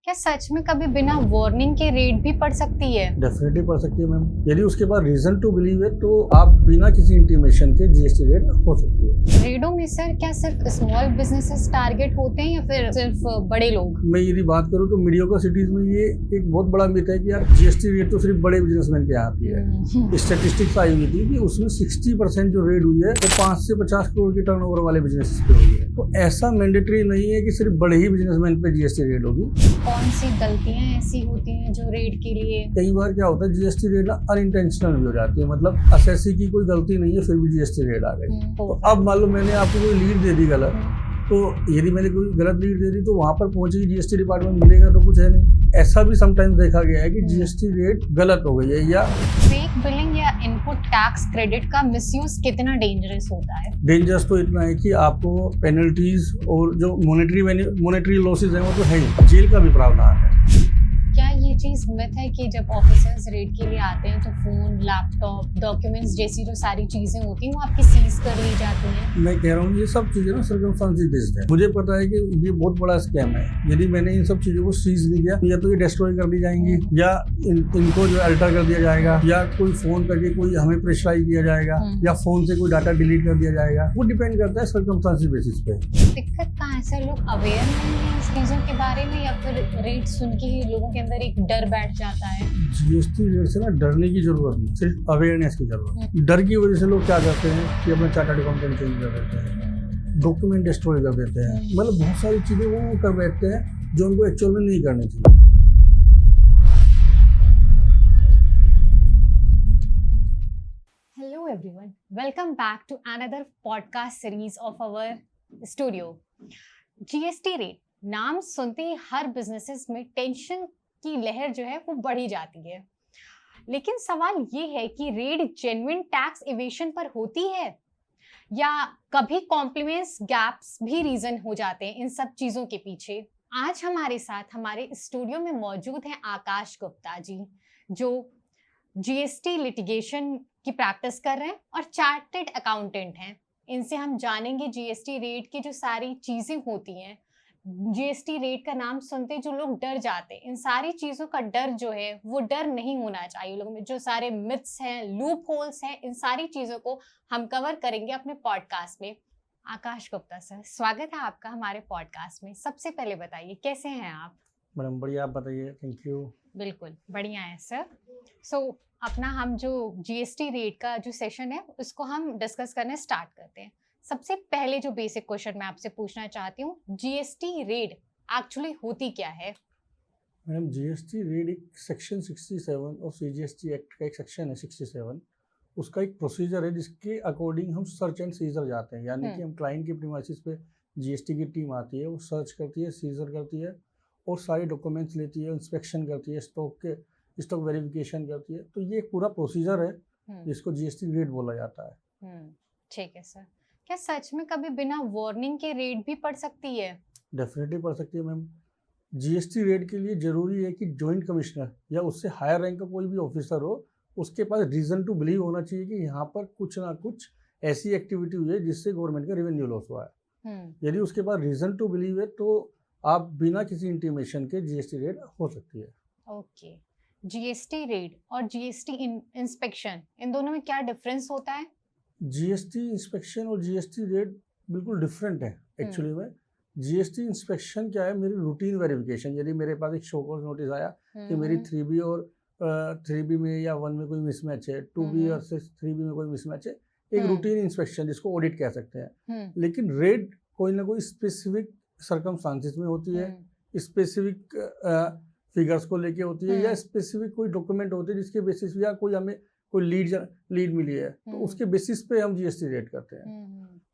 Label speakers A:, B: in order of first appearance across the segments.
A: क्या सच में कभी बिना वार्निंग के रेड भी पड़ सकती है?
B: डेफिनेटली पड़ सकती है मैम। यदि उसके पास रीजन टू बिलीव है तो आप बिना किसी इंटीमेशन के जीएसटी रेट हो सकती है।
A: रेडों में सर क्या सिर्फ स्मॉल बिजनेसेस टारगेट होते हैं या फिर सिर्फ बड़े लोग?
B: मैं यदि बात करूँ तो मीडियोकर सिटीज में ये एक बहुत बड़ा मिथ है कि यार जीएसटी रेट तो सिर्फ बड़े बिजनेसमैन के यहाँ आती है। स्टैटिस्टिक्स आई हुई थी कि उसमें 60% जो रेट हुई है वो 5 से 50 करोड़ की टर्नओवर वाले बिजनेस पे हुई है। तो ऐसा मैंडेटरी नहीं है कि सिर्फ बड़े ही बिजनेसमैन पे जीएसटी रेट होगी।
A: कौन सी गलतियां ऐसी होती हैं जो रेड के लिए?
B: कई बार क्या होता है जीएसटी रेट ना अनइंटेंशनल भी हो जाती है, मतलब असेसी की कोई गलती नहीं है फिर भी जीएसटी रेट आ गई। तो अब मान लो मैंने आपको कोई लीड दे दी गलत, तो यदि मैंने कोई गलत लीड दे दी तो वहां पर पहुंची जीएसटी डिपार्टमेंट मिलेगा तो कुछ है नहीं। ऐसा भी समटाइम्स देखा गया है कि जीएसटी रेट गलत हो गई है या
A: फेक बिलिंग या इनपुट टैक्स क्रेडिट का मिसयूज कितना डेंजरस होता है?
B: डेंजरस तो इतना है कि आपको पेनल्टीज और जो मॉनेटरी लॉसेज हैं वो तो है ही, जेल का भी प्रावधान है।
A: क्या ये चीज मिथ है कि जब ऑफिसर्स रेड के लिए आते हैं तो फोन, लैपटॉप, डॉक्यूमेंट्स जैसी जो सारी चीजें होती हैं वो आपकी सीज कर ली जाती हैं?
B: मैं कह रहा हूँ ये सब चीजें ना सर्कमस्टेंसेस बेस्ड है। मुझे पता है कि ये बहुत बड़ा स्कैम है। यदि मैंने इन सब चीजों को सीज नहीं किया या तो ये डिस्ट्रॉय कर दी जाएंगी या इनको जो अल्टर कर दिया जाएगा या कोई फोन करके कोई हमें प्रेशराइज किया जाएगा या फोन से कोई डाटा डिलीट कर दिया जाएगा। वो डिपेंड करता है सर्कमस्टेंसेस बेसिस पे।
A: दिक्कत कहाँ है सर? लोग अवेयर नहीं है इस चीजों के बारे में या फिर रेट सुन के ही लोगों के अंदर एक डर बैठ जाता है?
B: जीएसटी रेट से ना डरने की जरूरत नहीं, सिर्फ अवेयरनेस की जरूरत है। डर की वजह से लोग क्या करते हैं कि अपना चार्टर्ड अकाउंटेंट चेंज कर देते हैं, डॉक्यूमेंट डिस्ट्रॉय कर देते हैं, मतलब बहुत सारी चीजें वो कर बैठते हैं जो उनको एक्चुअल में नहीं करनी चाहिए।
A: Hello everyone, welcome back to another podcast series of our studio. GST rate नाम सुनते ही हर बिजनेसेस में टेंशन की लहर जो है वो बढ़ी जाती है। लेकिन सवाल ये है कि रेड जेन्युइन टैक्स इवेशन पर होती है या कभी कॉम्प्लीमेंट्स गैप्स भी रीजन हो जाते हैं इन सब चीजों के पीछे। आज हमारे साथ हमारे स्टूडियो में मौजूद हैं आकाश गुप्ता जी, जो जीएसटी लिटिगेशन की प्रैक्टिस कर रहे हैं और चार्टेड अकाउंटेंट हैं। इनसे हम जानेंगे जीएसटी रेट की जो सारी चीजें होती हैं, जीएसटी रेट का नाम सुनते जो लोग डर जाते हैं, इन सारी चीजों का डर जो है वो डर नहीं होना चाहिए लोगों में। जो सारे मिथ्स हैं, लूप होल्स हैं, इन सारी चीजों को हम कवर करेंगे अपने पॉडकास्ट में। आकाश गुप्ता सर, स्वागत है आपका हमारे पॉडकास्ट में। सबसे पहले बताइए कैसे हैं आप?
B: मैडम बढ़िया, आप बताइए। Thank you.
A: बिल्कुल बढ़िया है सर। सो अपना हम जो जीएसटी रेट का जो सेशन है उसको हम डिस्कस करने स्टार्ट करते हैं। सबसे पहले जो बेसिक क्वेश्चन मैं आपसे पूछना चाहती हूँ, जीएसटी रेट एक्चुअली होती क्या है?
B: मैडम जीएसटी रेट एक सेक्शन 67 और सीजीएसटी एक्ट का एक सेक्शन है 67, उसका एक प्रोसीजर है जिसके अकॉर्डिंग हम सर्च एंड सीजर जाते हैं। यानी कि हम क्लाइंट की प्रीमाइसिस पे जीएसटी की टीम आती है, वो सर्च करती है, सीजर करती है और सारे डॉक्यूमेंट्स लेती है, इंस्पेक्शन करती है, स्टॉक वेरिफिकेशन करती है। तो ये एक पूरा प्रोसीजर है जिसको जीएसटी रेट बोला जाता है।
A: ठीक है सर। क्या सच में कभी बिना वार्निंग के रेट भी पड़ सकती है?
B: डेफिनेटली पड़ सकती है मैम। जीएसटी रेट के लिए जरूरी है कि जॉइंट कमिश्नर या उससे हायर रैंक का कोई भी ऑफिसर हो, उसके पास रीजन टू बिलीव होना चाहिए कि यहाँ पर कुछ ना कुछ ऐसी एक्टिविटी हुई है जिससे गवर्नमेंट का रेवेन्यू लॉस हुआ है। यदि उसके पास रीजन टू बिलीव है तो आप बिना किसी इंटीमेशन के जीएसटी रेट हो सकती है।
A: ओके, जीएसटी रेट और जीएसटी इंस्पेक्शन, इन दोनों में क्या डिफरेंस होता है?
B: जीएसटी इंस्पेक्शन और जीएसटी रेट बिल्कुल डिफरेंट है एक्चुअली में। जीएसटी इंस्पेक्शन क्या है, मेरी रूटीन वेरिफिकेशन। यदि मेरे पास एक शो कॉज नोटिस आया कि मेरी 3B और 3B में या 1 में कोई मिसमैच है, 2B और 3B में कोई मिसमैच है, एक रूटीन इंस्पेक्शन जिसको ऑडिट कह सकते हैं। लेकिन रेट कोई ना कोई स्पेसिफिक सर्कमस्टांसेस में होती है, स्पेसिफिक फिगर्स को लेके होती है या स्पेसिफिक कोई डॉक्यूमेंट होते हैं जिसके बेसिस या कोई हमें कोई लीड मिली है तो उसके बेसिस पे हम जीएसटी रेट करते हैं।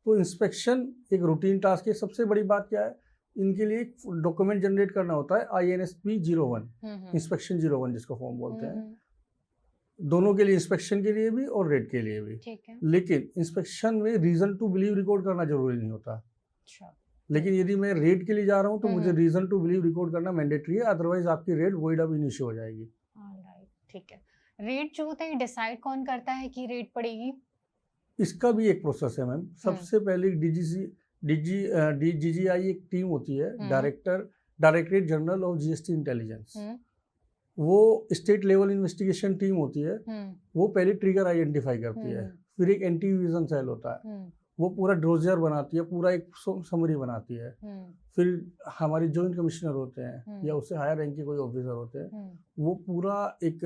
B: तो इंस्पेक्शन एक रूटीन टास्क है। सबसे बड़ी बात क्या है, इनके लिए डॉक्यूमेंट जनरेट करना होता है INSP 01, इंस्पेक्शन 01 जिसको फॉर्म बोलते हैं। दोनों के लिए, इंस्पेक्शन के लिए भी और रेट के लिए भी। लेकिन इंस्पेक्शन में रीजन टू बिलीव रिकॉर्ड करना जरूरी नहीं होता। लेकिन यदि मैं रेट के लिए जा रहा हूँ तो मुझे रीजन टू बिलीव रिकॉर्ड करना मैंडेटरी है, अदरवाइज आपकी रेट वॉइड अब इनिशियो हो जाएगी।
A: ठीक है। रेट जो होता है डिसाइड कौन करता है कि रेट पड़ेगी?
B: इसका भी एक प्रोसेस है मैम। सबसे पहले DGI एक टीम होती है, director directorate general of GST intelligence. वो स्टेट लेवल इन्वेस्टिगेशन टीम होती है, वो पहले ट्रिगर आइडेंटिफाई करती है, फिर एक एंटी विजन सेल होता है, वो पूरा डोजियर बनाती है, पूरा एक समरी बनाती है, फिर हमारे जॉइंट कमिश्नर होते हैं या उससे हायर रैंक के कोई ऑफिसर होते हैं, वो पूरा एक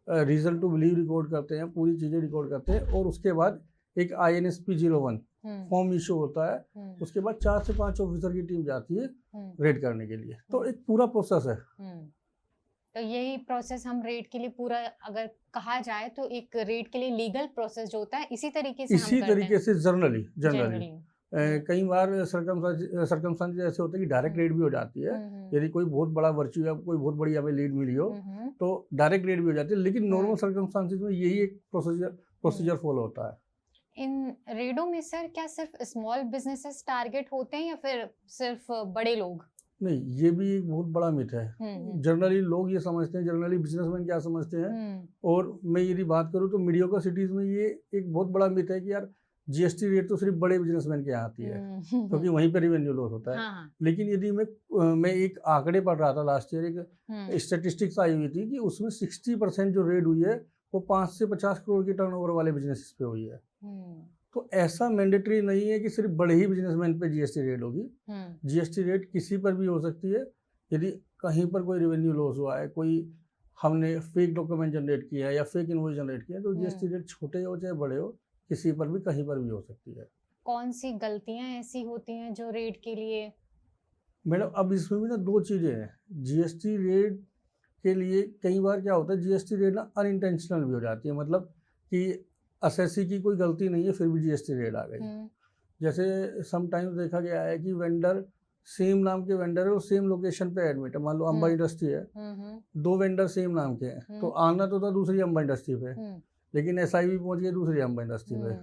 B: रीजन टू बिलीव रिकॉर्ड करते हैं, पूरी चीज़ें रिकॉर्ड करते हैं, और उसके बाद एक INSP 01 फॉर्म इशू होता है, उसके बाद 4 से 5 ऑफिसर की टीम जाती है रेड करने के लिए। तो एक पूरा प्रोसेस है।
A: तो यही प्रोसेस हम रेड के लिए पूरा अगर कहा जाए तो एक रेड के लिए लीगल प्रोसेस जो होता है इसी तरीके से
B: जनरली कई बार सर्कमस्टेंसेस ऐसे होते हैं कि डायरेक्ट रेड भी हो जाती है, यदि कोई बहुत बड़ा वर्च्यू या कोई बहुत बड़ी हमें लीड मिली हो तो डायरेक्ट रेड भी हो जाती है, लेकिन नॉर्मल सर्कमस्टेंसेस में यही एक प्रोसीजर फॉलो होता है।
A: इन रेडों में सर क्या सिर्फ स्मॉल बिजनेसेस टारगेट होते हैं या फिर सिर्फ बड़े लोग?
B: नहीं, ये भी एक बहुत बड़ा मिथ है। जनरली लोग ये समझते हैं, जनरली बिजनेसमैन क्या समझते हैं, और मैं यदि बात करूँ तो मीडियोकर सिटीज में ये एक बहुत बड़ा मिथ है कि यार जीएसटी रेट तो सिर्फ बड़े बिजनेसमैन के यहाँ आती है क्योंकि वहीं पर रेवेन्यू लॉस होता है।
A: हाँ।
B: लेकिन यदि मैं एक आंकड़े पढ़ रहा था लास्ट ईयर, एक स्टेटिस्टिक्स आई हुई थी कि उसमें 60% जो रेट हुई है वो 5 से 50 करोड़ के टर्नओवर वाले बिजनेस पे हुई है। तो ऐसा मैंडेटरी नहीं है कि सिर्फ बड़े ही बिजनेसमैन पे जीएसटी रेट होगी। जीएसटी रेट किसी पर भी हो सकती है। यदि कहीं पर कोई रेवेन्यू लॉस हुआ है, कोई हमने फेक डॉक्यूमेंट जनरेट किया है या फेक इनवॉइस जनरेट किया है, तो जीएसटी रेट छोटे हो चाहे बड़े हो, किसी पर भी कहीं पर भी हो सकती है।
A: कौन सी गलतियां ऐसी होती हैं जो रेट के लिए?
B: मैडम अब इसमें भी ना 2 चीज़ें हैं। जीएसटी रेट के लिए कई बार क्या होता है, जीएसटी रेट ना अनइंटेंशनल भी हो जाती है, मतलब कि असेसी की कोई गलती नहीं है फिर भी जीएसटी रेट आ गई। जैसे समटाइम्स देखा गया है कि वेंडर सेम नाम के वेंडर है और सेम लोकेशन पे एडमिट है। मान लो अंबा इंडस्ट्री है, 2 वेंडर सेम नाम के हैं, तो आना तो था दूसरी अंबा इंडस्ट्री पे, लेकिन SIV पहुंच गई दूसरी अंबा इंडस्ट्री पे।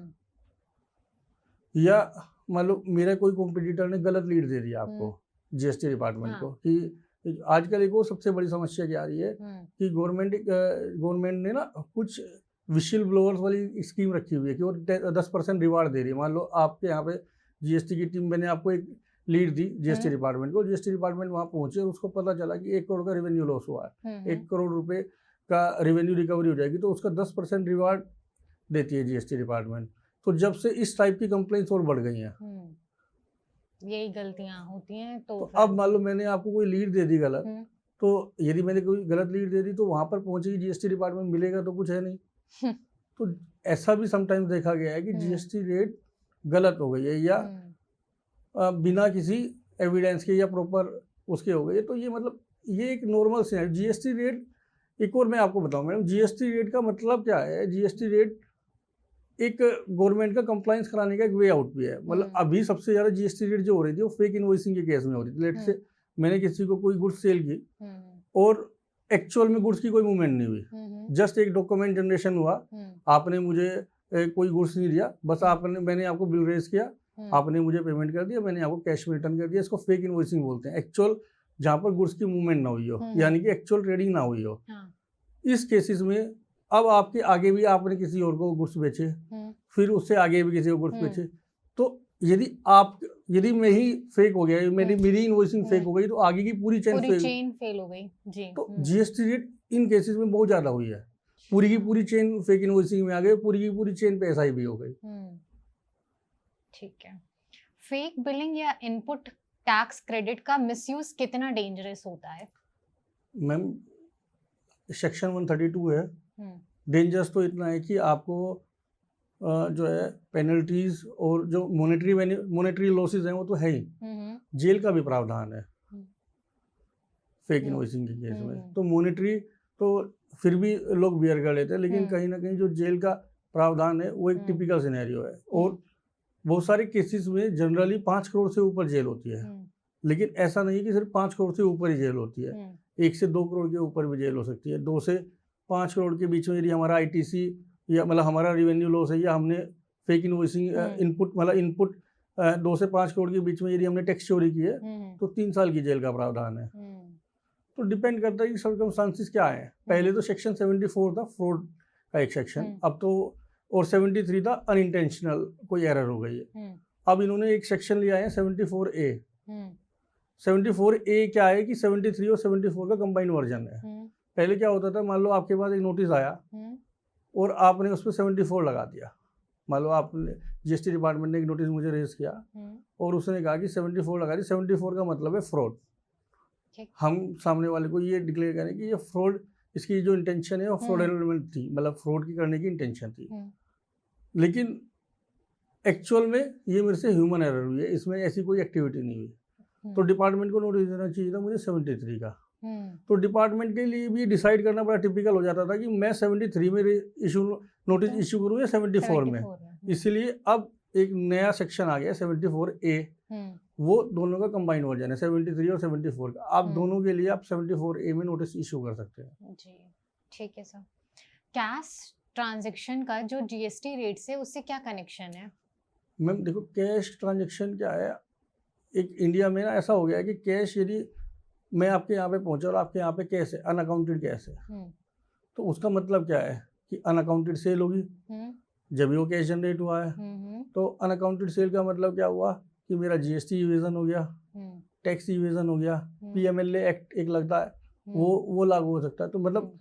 B: या मान लो मेरा कोई कॉम्पिटिटर ने गलत लीड दे दिया आपको जीएसटी डिपार्टमेंट को, कि आजकल एक और सबसे बड़ी समस्या क्या आ रही है कि गवर्नमेंट ने ना कुछ विशिल ब्लोअर्स वाली स्कीम रखी हुई है कि वो 10% रिवार्ड दे रही है। मान लो आपके यहाँ पे जीएसटी की टीम मैंने आपको एक लीड दी जीएसटी डिपार्टमेंट को, जीएसटी डिपार्टमेंट वहाँ पहुंचे और उसको पता चला कि 1 करोड़ का रेवेन्यू लॉस हुआ है, 1 करोड़ रुपए का रेवेन्यू रिकवरी हो जाएगी, तो उसका 10% रिवार्ड देती है जीएसटी डिपार्टमेंट। तो जब से इस टाइप की कंप्लेंट्स और बढ़ गई हैं,
A: यही गलतियां होती हैं। तो
B: अब मान लो मैंने आपको कोई लीड दे दी गलत, तो यदि मैंने कोई गलत लीड दे दी तो वहाँ पर पहुंचेगी जीएसटी डिपार्टमेंट, मिलेगा तो कुछ है नहीं। तो ऐसा भी समटाइम्स देखा गया है कि जीएसटी रेट गलत हो गई है या बिना किसी एविडेंस के या प्रॉपर उसके हो गई है। तो ये मतलब ये एक नॉर्मल से है जीएसटी रेट। एक और मैं आपको बताऊं मैडम, जीएसटी रेट का मतलब क्या है। जीएसटी रेट एक गवर्नमेंट का कंप्लायंस कराने का एक वे आउट भी है। मतलब अभी सबसे ज़्यादा जीएसटी रेट जो हो रही थी वो फेक इनवॉइसिंग के केस में हो रही थी। लेट से मैंने किसी को कोई गुड्स सेल की और एक्चुअल में गुड्स की कोई मूवमेंट नहीं हुई, जस्ट एक डॉक्यूमेंट जनरेशन हुआ, आपने मुझे कोई गुड्स नहीं दिया, बस मैंने आपको बिल रेज किया, आपने मुझे पेमेंट कर दिया, मैंने आपको कैश में रिटर्न कर दिया। इसको फेक इनवॉइसिंग बोलते हैं। एक्चुअल जहाँ पर गुड्स की मूवमेंट ना हुई हो, यानी कि एक्चुअल ट्रेडिंग ना हुई हो। इस केसेस में अब आपके आगे भी आपने किसी और को गुड्स बेचे, फिर उससे आगे भी किसी को गुड्स बेचे, तो यदि मैं ही फेक हो गया, मेरी इनवॉइसिंग फेक हो गई, तो आगे की पूरी चेन
A: फेल हो गई जी।
B: तो जीएसटी रेट इन केसेस में बहुत ज्यादा हुई है। पूरी की पूरी चेन फेक इनवॉइसिंग में आ गई, पूरी की पूरी चेन पे SIV हो गई।
A: ठीक है। फेक बिलिंग या इनपुट टैक्स क्रेडिट का मिसयूज कितना डेंजरस होता है?
B: मैम सेक्शन 132 है। डेंजरस तो इतना है कि आपको जो है पेनल्टीज और जो मॉनेटरी लॉसेस हैं वो तो है ही, जेल का भी प्रावधान है फेक इनवॉइसिंग के केस में। तो मॉनेटरी तो फिर भी लोग बियर कर लेते हैं, लेकिन कहीं ना कहीं जो जेल का प्रावधान है वो एक टिपिकल सिनेरियो है। और बहुत सारे केसेस में जनरली 5 करोड़ से ऊपर जेल होती है, लेकिन ऐसा नहीं है कि सिर्फ 5 करोड़ से ऊपर ही जेल होती है। 1 से 2 करोड़ के ऊपर भी जेल हो सकती है। 2 से 5 करोड़ के बीच में यदि हमारा ITC या मतलब हमारा रेवेन्यू लॉस है या हमने फेक इनवॉइसिंग इनपुट 2 से 5 करोड़ के बीच में यदि हमने टैक्स चोरी की है तो 3 साल की जेल का प्रावधान है। तो डिपेंड करता है कि सर्कमस्टांसेस क्या है। पहले तो सेक्शन 74 था फ्रॉड का एक सेक्शन, अब तो और 73 था अनइंटेंशनल कोई एरर हो गई है। अब इन्होंने एक सेक्शन लिया है 74A। 74A क्या है कि 73 और 74 का कंबाइंड वर्जन है। पहले क्या होता था, मान लो आपके पास एक नोटिस आया और आपने उस पर 74 लगा दिया। मान लो आपने जीएसटी डिपार्टमेंट ने एक नोटिस मुझे रेज किया और उसने कहा कि 74 लगा दी। 74 का मतलब है फ्रॉड। हम सामने वाले को ये डिक्लेयर करें कि ये फ्रॉड, इसकी जो इंटेंशन है वो फ्रॉड एलिमेंट थी, मतलब फ्रॉड की करने की इंटेंशन थी। लेकिन एक्चुअल में ये मेरे से ह्यूमन एरर हुई है, इसमें ऐसी कोई एक्टिविटी नहीं हुई। तो डिपार्टमेंट को नोटिस देना चाहिए था मुझे 73 का। तो डिपार्टमेंट के लिए भी डिसाइड करना बड़ा टिपिकल हो जाता था कि मैं 73 में नोटिस इशू करूँ या 74 में। इसीलिए अब एक नया सेक्शन आ गया 74A, वो दोनों का कंबाइंड वर्जन है 73 और 74 का। आप दोनों के लिए आप 74A में नोटिस इशू कर सकते हैं।
A: जी ठीक है सर। कैश ट्रांजैक्शन का जो जीएसटी रेट से उससे क्या कनेक्शन है?
B: मैम देखो, कैश ट्रांजैक्शन क्या है, एक इंडिया में ना ऐसा हो गया है कि कैश, यदि मैं आपके यहाँ पे पहुँचा और आपके यहाँ पे कैश है, अनअकाउंटेड कैश है, तो उसका मतलब क्या है कि अनअकाउंटेड सेल होगी जब भी वो कैश जनरेट हुआ है। तो अनअकाउंटेड सेल का मतलब क्या हुआ कि मेरा जीएसटी इवेजन हो गया, टैक्स इवेजन हो गया, पीएमएलए एक्ट एक लगता है, वो लागू हो सकता है। तो मतलब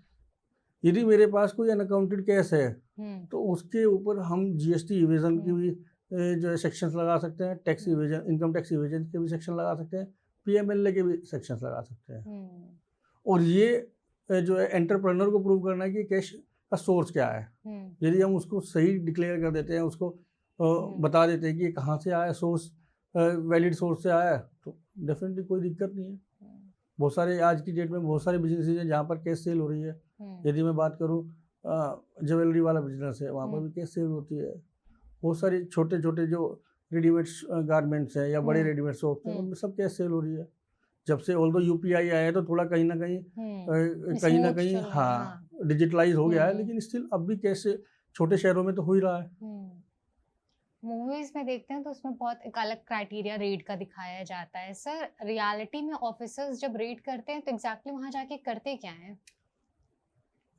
B: यदि मेरे पास कोई अनअकाउंटेड कैश है तो उसके ऊपर हम जीएसटी इवेजन की भी जो है सेक्शंस लगा सकते हैं, tax evasion, income tax evasion के भी सेक्शन लगा सकते हैं, पीएमएलए के भी सेक्शंस लगा सकते हैं। और ये जो है एंटरप्रेन्योर को प्रूव करना है कि कैश का सोर्स क्या है। यदि हम उसको सही डिक्लेयर कर देते हैं, उसको बता देते हैं कि ये कहाँ से आया, सोर्स वैलिड सोर्स से आया है, तो डेफिनेटली कोई दिक्कत नहीं है। बहुत सारे आज की डेट में बहुत सारे बिजनेसेस हैं जहाँ पर कैश सेल हो रही है। यदि मैं बात करूँ, ज्वेलरी वाला बिजनेस है, वहाँ पर भी कैश सेल होती है। बहुत सारे छोटे छोटे जो रेडीमेड गारमेंट्स हैं या बड़े रेडीमेड शॉप्स हैं, उनमें सब कैश सेल हो रही है। जब से ऑल्दो यूपीआई आया है तो थोड़ा कहीं ना कहीं हाँ डिजिटलाइज हो गया है, लेकिन स्टिल अब भी कैश छोटे शहरों में तो हो ही रहा है।
A: मूवीज में देखते हैं तो उसमें बहुत एक अलग क्राइटेरिया रेड का दिखाया जाता है। सर रियलिटी में ऑफिसर्स जब रेड करते हैं तो एग्जैक्टली वहां जाके करते क्या हैं?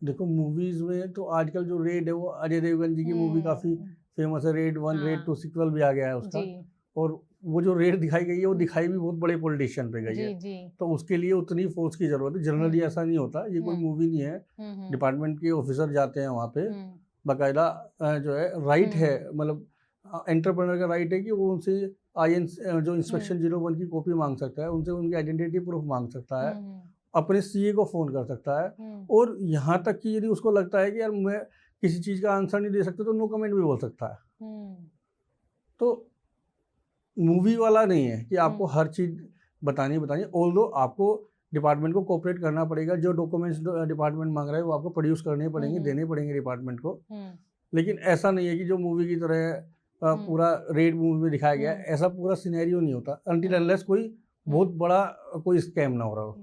B: देखो, मूवीज में तो आजकल जो रेड है वो अजय देवगन जी की मूवी काफी फेमस है, रेड 1, रेड 2 सीक्वल भी आ गया है उसका। और वो जो रेड दिखाई गई है वो दिखाई भी बहुत बड़े पॉलिटिशियन पे गई है, तो उसके लिए उतनी फोर्स की जरूरत है। जनरली ऐसा नहीं होता, ये कोई मूवी नहीं है, डिपार्टमेंट के ऑफिसर जाते हैं वहाँ पे, बाकायदा जो है राइट है, मतलब एंटरप्रेन्योर का राइट है कि वो उनसे IN जो इंस्पेक्शन 01 की कॉपी मांग सकता है, उनसे उनकी आइडेंटिटी प्रूफ मांग सकता है, अपने CA को फ़ोन कर सकता है, और यहाँ तक कि यदि उसको लगता है कि यार मैं किसी चीज़ का आंसर नहीं दे सकता तो नो कमेंट भी बोल सकता है। तो मूवी वाला नहीं है कि आपको हर चीज़ बतानी, ऑल्दो आपको डिपार्टमेंट को कोऑपरेट करना पड़ेगा, जो डॉक्यूमेंट्स डिपार्टमेंट मांग रहा है वो आपको प्रोड्यूस करने पड़ेंगे, देने पड़ेंगे डिपार्टमेंट को। लेकिन ऐसा नहीं है कि जो मूवी की तरह पूरा रेड मूवी में दिखाया गया है, ऐसा पूरा सिनेरियो नहीं होता अनटिल अनलेस कोई बहुत बड़ा कोई स्कैम ना हो रहा हो।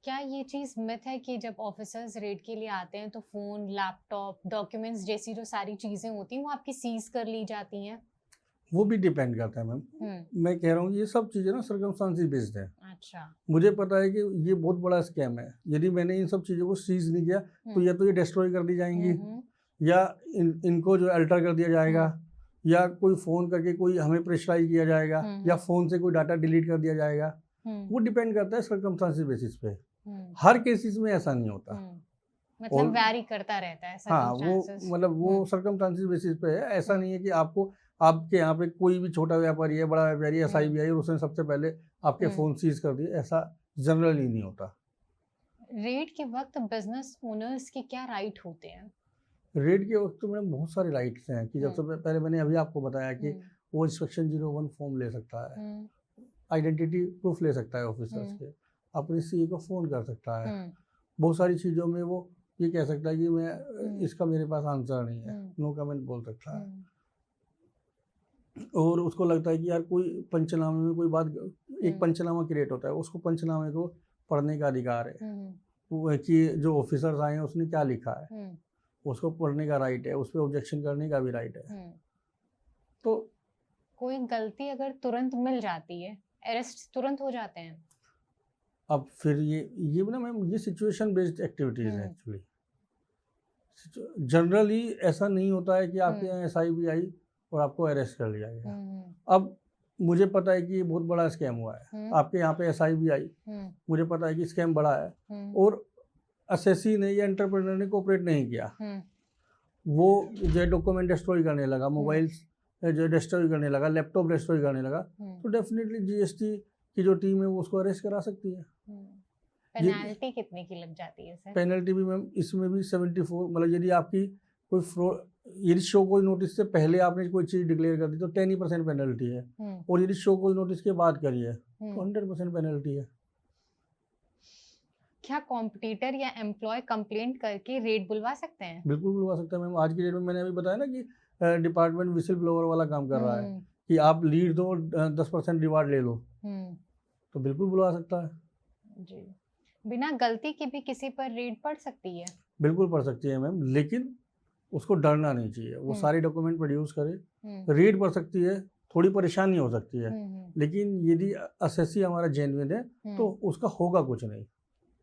A: क्या ये चीज मिथ है कि जब ऑफिसर्स रेड के लिए आते हैं तो फोन, लैपटॉप, डॉक्यूमेंट्स जैसी जो सारी चीजें होती हैं वो आपकी सीज कर ली जाती हैं?
B: वो भी डिपेंड करता है मैम। मैं कह रहा हूँ ये सब चीज़ें ना सर्कमस्टांसेस बेस्ड है।
A: अच्छा।
B: मुझे पता है कि ये बहुत बड़ा स्कैम है, यदि मैंने इन सब चीज़ों को सीज नहीं किया तो या तो ये डिस्ट्रॉय कर दी जाएंगी, या इनको जो अल्टर कर दिया जाएगा, या कोई फ़ोन करके कोई हमें प्रेशराइज किया जाएगा, या फ़ोन से कोई डाटा डिलीट कर दिया जाएगा। वो डिपेंड करता है सर्कमस्टांसेस बेसिस पे, हर केसेस में ऐसा नहीं होता,
A: मतलब वैरी करता रहता है।
B: हाँ, वो मतलब वो सर्कमस्टांसेस बेसिस पे है। ऐसा नहीं है कि आपके यहाँ पे कोई भी छोटा व्यापारी है, बड़ा व्यापारी है, SIB है और उसने सबसे पहले आपके फ़ोन सीज कर दिए, ऐसा जनरली नहीं होता।
A: रेड के वक्त बिजनेस ओनर्स के क्या राइट होते हैं?
B: रेड के वक्त तो मैडम बहुत सारे राइट्स हैं कि जब सबसे पहले मैंने अभी आपको बताया कि वो इंस्पेक्शन 01 फॉर्म ले सकता है, आइडेंटिटी प्रूफ ले सकता है ऑफिसर्स के, अपने CA को फ़ोन कर सकता है, बहुत सारी चीज़ों में वो ये कह सकता है कि मैं इसका मेरे पास आंसर नहीं है, नो कमेंट बोल सकता है। और उसको लगता है कि यार कोई पंचनामे में कोई बात, एक पंचनामा क्रिएट होता है, उसको पंचनामे को पढ़ने का अधिकार है कि जो ऑफिसर्स आए हैं उसने क्या लिखा है, उसको पढ़ने का राइट है, उस पर ऑब्जेक्शन करने का भी राइट है। तो
A: कोई गलती अगर तुरंत मिल जाती है, अरेस्ट तुरंत हो जाते हैं?
B: अब फिर ये ना मैम, ये सिचुएशन बेस्ड एक्टिविटीज़ है एक्चुअली। जनरली ऐसा नहीं होता है कि आपके यहाँ SIB आई और आपको अरेस्ट कर लिया गया। अब मुझे पता है कि ये बहुत बड़ा स्कैम हुआ है, आपके यहाँ पे SIB आई, मुझे पता है कि स्कैम बड़ा है और असेसी ने या एंटरप्रेन्योर ने कोऑपरेट नहीं किया, वो जो डॉक्यूमेंट डिस्ट्रॉय करने लगा, मोबाइल्स जो डिस्ट्रॉय करने लगा, लैपटॉप डिस्ट्रॉय करने लगा, तो डेफिनेटली GST की जो टीम है वो उसको अरेस्ट करा सकती है।
A: पेनल्टी कितने की लग जाती है सर?
B: पेनल्टी भी मैम इसमें भी 74, मतलब यदि आपकी कोई फ्रॉड, यदि शो कॉज नोटिस से पहले आपने कोई चीज़ डिक्लेयर कर दी तो 10% पेनल्टी है, और यदि शो कॉज नोटिस के बाद करी है तो 100% पेनल्टी है।
A: क्या कॉम्पिटिटर या एम्प्लॉय कंप्लेंट करके रेट बुलवा सकते हैं?
B: बिल्कुल बुलवा सकते हैं मैम। आज की डेट में मैंने अभी बताया ना कि डिपार्टमेंट विसिल ब्लोअर वाला काम कर रहा है कि आप लीड दो, 10% रिवार्ड ले लो, तो बिल्कुल बुलवा सकता है
A: जी। बिना गलती के भी किसी पर रेड पड़ सकती है?
B: बिल्कुल पड़ सकती है मैम, लेकिन उसको डरना नहीं चाहिए, वो सारे डॉक्यूमेंट प्रोड्यूस करे, रेड पड़ सकती है, थोड़ी परेशानी हो सकती है, लेकिन यदि असेसी हमारा जेन्युइन है तो उसका होगा कुछ नहीं।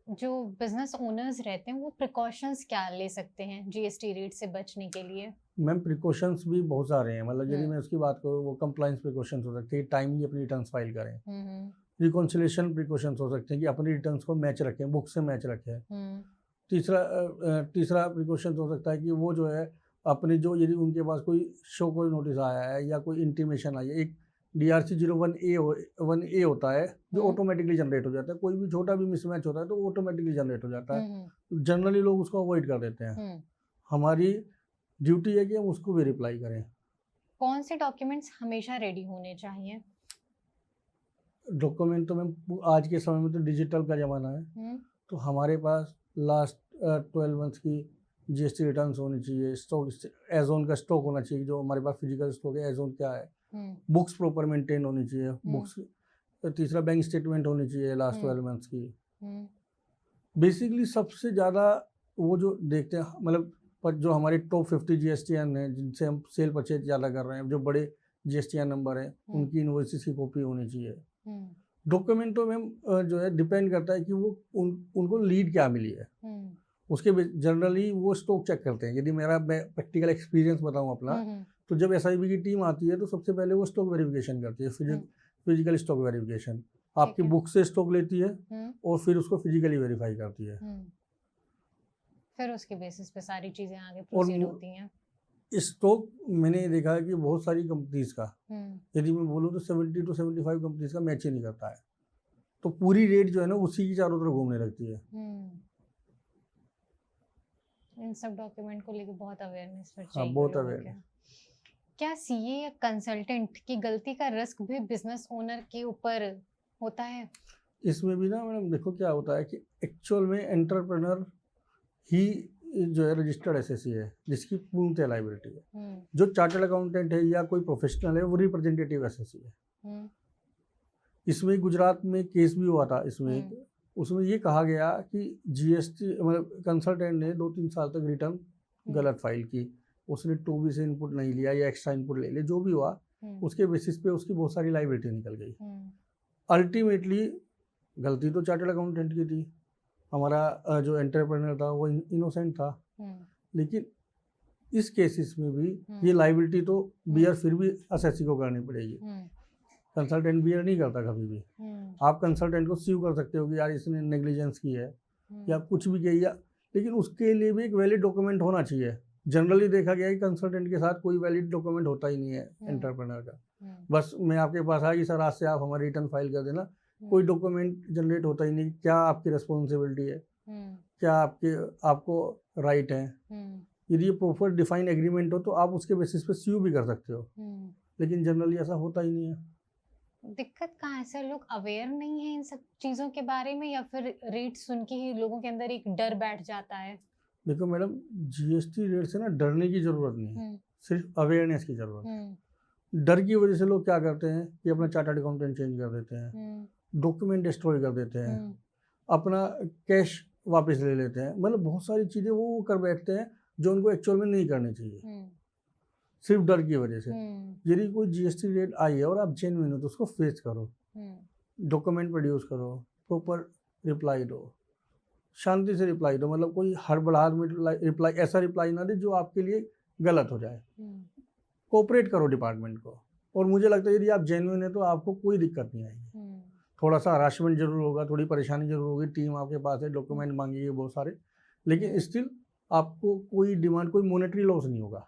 A: जो बिजनेस ओनर्स रहते हैं वो प्रिकॉशंस क्या ले सकते हैं GST रेट से बचने के लिए?
B: मैम प्रिकॉशंस भी बहुत सारे हैं, मतलब यदि मैं उसकी बात करूँ, वो कंप्लाइंस प्रिकॉशंस हो सकते हैं, टाइमली अपनी रिटर्न्स फाइल करें, रिकॉन्सिलेशन प्रिकॉशंस हो सकते हैं कि अपनी रिटर्न्स को मैच रखें, बुक से मैच रखें। तीसरा प्रिकॉशन हो सकता है कि वो जो है अपने जो, यदि उनके पास कोई शो कोई नोटिस आया है या कोई इंटीमेशन आई है, एक DRC 01A होता है जो ऑटोमेटिकली जनरेट हो जाता है, कोई भी छोटा भी मिसमैच होता है तो ऑटोमेटिकली जनरेट हो जाता है। जनरली लोग उसको अवॉइड कर देते हैं, हमारी ड्यूटी है कि हम उसको भी रिप्लाई करें।
A: कौन से डॉक्यूमेंट्स हमेशा रेडी होने चाहिए?
B: डॉक्यूमेंट तो मैम आज के समय में तो डिजिटल का ज़माना है, तो हमारे पास लास्ट 12 मंथ्स की GST रिटर्न्स होनी चाहिए, स्टॉक एजोन का स्टॉक होना चाहिए, जो हमारे पास फिजिकल स्टॉक है एजोन क्या है, बुक्स प्रॉपर मेंटेन होनी चाहिए, बुक्स। तीसरा बैंक स्टेटमेंट होनी चाहिए लास्ट 12 मंथ्स की। बेसिकली सबसे ज़्यादा वो जो देखते हैं, मतलब पर जो हमारे टॉप 50 GSTN हैं जिनसे हम सेल परचेज ज़्यादा कर रहे हैं, जो बड़े GSTN नंबर हैं, उनकी इनवॉइसेस की कॉपी होनी चाहिए। डॉक्यूमेंटों में जो है डिपेंड करता है कि वो उनको लीड क्या मिली है, उसके जनरली वो स्टॉक चेक करते हैं। यदि मैं प्रैक्टिकल एक्सपीरियंस बताऊं अपना, तो जब SIB की टीम आती है तो सबसे पहले वो स्टॉक वेरिफिकेशन करती है, फिजिकल स्टॉक वेरिफिकेशन, आपकी बुक से स्टॉक लेती है और फिर उसको फिजिकली वेरीफाई करती है,
A: फिर उसके बेसिस पे सारी चीजें आगे प्रोसीड होती हैं।
B: स्टॉक मैंने देखा है कि बहुत सारी कंपनीज का, यदि मैं बोलूँ तो 70 to 75 कंपनीज का मैच ही नहीं करता है, तो पूरी रेट जो है ना उसी की चारों तरफ घूमने लगती है।
A: इन सब डॉक्यूमेंट को लेकर बहुत अवेयरनेस
B: फिर चाहिए। बहुत अवेयरनेस।
A: क्या CA या कंसल्टेंट की गलती का रिस्क भी बिजनेस ओनर के ऊपर होता है? इसमें
B: भी ना मैडम देखो क्या होता है कि एक्चुअल में एंटरप्रेन्योर ही जो है रजिस्टर्ड SSC है जिसकी पूर्णतः लायबिलिटी है, जो चार्टर्ड अकाउंटेंट है या कोई प्रोफेशनल है वो रिप्रेजेंटेटिव SSC है। इसमें गुजरात में केस भी हुआ था, इसमें उसमें ये कहा गया कि GST मतलब कंसल्टेंट ने 2-3 साल तक रिटर्न गलत फाइल की, उसने 2B से इनपुट नहीं लिया या एक्स्ट्रा इनपुट ले लिया, जो भी हुआ उसके बेसिस पे उसकी बहुत सारी लायबिलिटी निकल गई। अल्टीमेटली गलती तो चार्टर्ड अकाउंटेंट की थी, हमारा जो एंटरप्रेन्योर था वो इनोसेंट था, लेकिन इस केसेस में भी ये लायबिलिटी तो बियर फिर भी SSC को करनी पड़ेगी। कंसल्टेंट बियर नहीं करता कभी भी। आप कंसल्टेंट को स्यू कर सकते हो कि यार इसने नेग्लिजेंस की है या कुछ भी किया, लेकिन उसके लिए भी एक वैलिड डॉक्यूमेंट होना चाहिए। जनरली देखा गया है कि कंसल्टेंट के साथ कोई वैलिड डॉक्यूमेंट होता ही नहीं है एंटरप्रेन्योर का। बस मैं आपके पास आया कि सर आज से आप हमारी रिटर्न फाइल कर देना, कोई डॉक्यूमेंट जनरेट होता ही नहीं। क्या आपकी रिस्पॉन्सिबिलिटी है, क्या आपको राइट है, यदि ये प्रॉपर डिफाइन एग्रीमेंट हो तो आप उसके बेसिस पे स्यू भी कर सकते हो, लेकिन जनरली ऐसा होता ही नहीं है।
A: दिक्कत कहाँ है सर? लोग अवेयर नहीं है इन सब चीजों के बारे में, या फिर रेट सुन के ही लोगों के अंदर एक डर बैठ जाता है?
B: देखो मैडम, GST रेट से ना डरने की जरूरत नहीं है, सिर्फ अवेयरनेस की जरूरत है। डर की वजह से लोग क्या करते हैं कि अपना चार्टर्ड अकाउंटेंट चेंज कर देते हैं, डॉक्यूमेंट डिस्ट्रॉय कर देते हैं, अपना कैश वापस ले लेते हैं, मतलब बहुत सारी चीज़ें वो कर बैठते हैं जो उनको एक्चुअल में नहीं करनी चाहिए, सिर्फ डर की वजह से। यदि कोई GST रेट आई है और आप जेन्युइन हो तो उसको फेस करो, डॉक्यूमेंट प्रोड्यूस करो, प्रॉपर रिप्लाई दो, शांति से रिप्लाई दो, मतलब कोई हड़बड़ाहट में ऐसा रिप्लाई ना दे जो आपके लिए गलत हो जाए। कोऑपरेट करो डिपार्टमेंट को। और मुझे लगता है यदि आप जेन्युइन है तो आपको कोई दिक्कत नहीं आएगी। थोड़ा सा हरासमेंट जरूर होगा, थोड़ी परेशानी जरूर होगी, टीम आपके पास है, डॉक्यूमेंट मांगेगी बहुत सारे, लेकिन स्टिल आपको कोई डिमांड, कोई मॉनेटरी लॉस नहीं होगा।